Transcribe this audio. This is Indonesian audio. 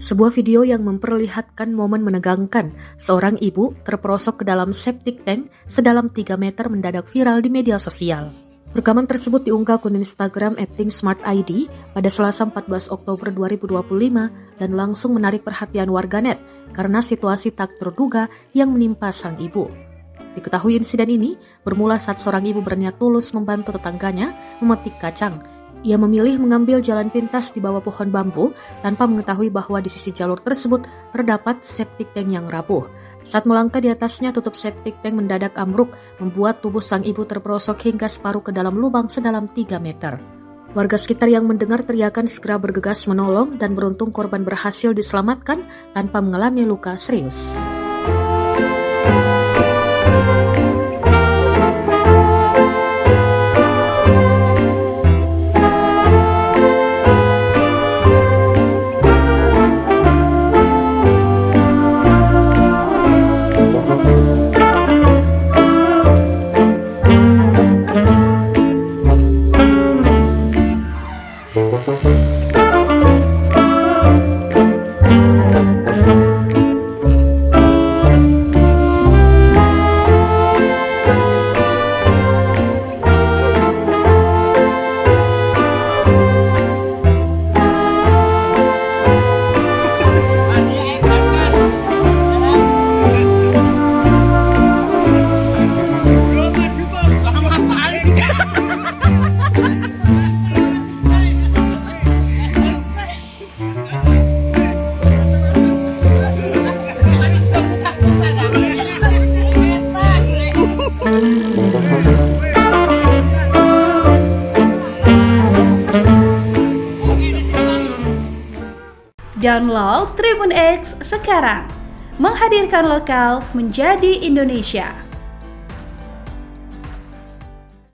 Sebuah video yang memperlihatkan momen menegangkan seorang ibu terperosok ke dalam septic tank sedalam 3 meter mendadak viral di media sosial. Rekaman tersebut diunggah akun Instagram @smartid pada Selasa 14 Oktober 2025 dan langsung menarik perhatian warganet karena situasi tak terduga yang menimpa sang ibu. Diketahui insiden ini bermula saat seorang ibu berniat tulus membantu tetangganya memetik kacang. Ia memilih mengambil jalan pintas di bawah pohon bambu tanpa mengetahui bahwa di sisi jalur tersebut terdapat septic tank yang rapuh. Saat melangkah di atasnya, tutup septic tank mendadak ambruk, membuat tubuh sang ibu terperosok hingga separuh ke dalam lubang sedalam 3 meter. Warga sekitar yang mendengar teriakan segera bergegas menolong dan beruntung korban berhasil diselamatkan tanpa mengalami luka serius. Download Tribun X sekarang, menghadirkan lokal menjadi Indonesia.